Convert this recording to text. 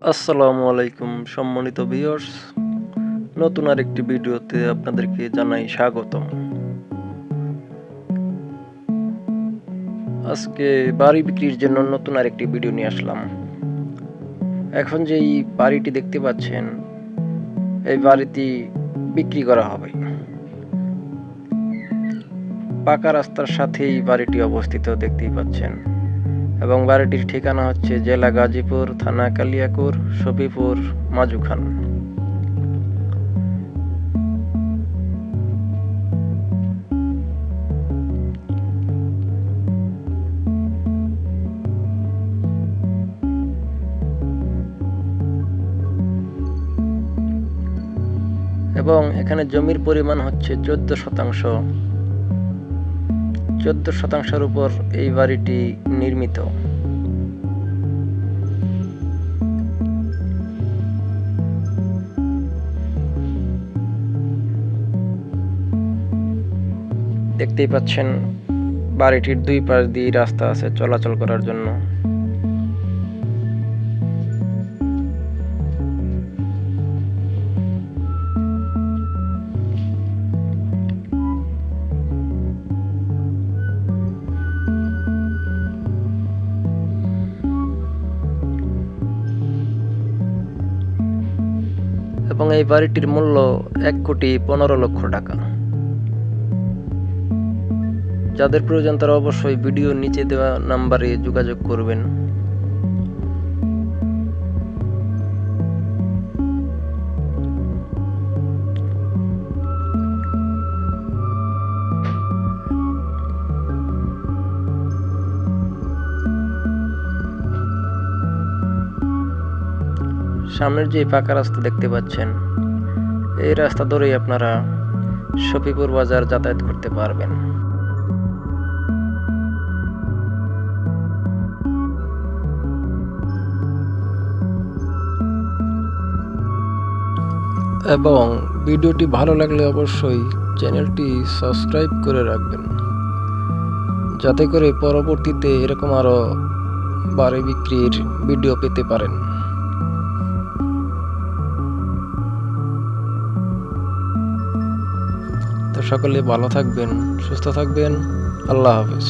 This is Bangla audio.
আসসালামু আলাইকুম সম্মানিত ভিউয়ার্স, নতুন আরেকটি ভিডিওতে আপনাদেরকে জানাই স্বাগতম। আজকে বাড়ি বিক্রির জন্য নতুন আরেকটি ভিডিও নিয়ে আসলাম। এখন যেই বাড়িটি দেখতে পাচ্ছেন, এই বাড়িটি বিক্রি করা হবে। পাকা রাস্তার সাথেই বাড়িটি অবস্থিত দেখতেই পাচ্ছেন, এবং বাড়িটির ঠিকানা হচ্ছে জেলা গাজীপুর, থানা কালিয়াকৈর, সফিপুর, মাজুখান। এবং এখানে জমির পরিমাণ হচ্ছে 14%। 14%-র উপর এই বাড়িটি নির্মিত। দেখতেই পাচ্ছেন বাড়িটির দুই পাশ দিয়ে রাস্তা আছে চলাচল করার জন্য। এবং এই বাড়িটির মূল্য 1,15,00,000 টাকা। যাদের প্রয়োজন তারা অবশ্যই ভিডিওর নিচে দেওয়া নাম্বারে যোগাযোগ করবেন। সামনের যে পাকা রাস্তা দেখতে পাচ্ছেন, এই রাস্তা ধরেই আপনারা সফিপুর বাজার যাতায়াত করতে পারবেন। এবং ভিডিওটি ভালো লাগলে অবশ্যই চ্যানেলটি সাবস্ক্রাইব করে রাখবেন, যাতে করে পরবর্তীতে এরকম আরও বাড়ি বিক্রির ভিডিও পেতে পারেন। তো সকলে ভালো থাকবেন, সুস্থ থাকবেন। আল্লাহ হাফেজ।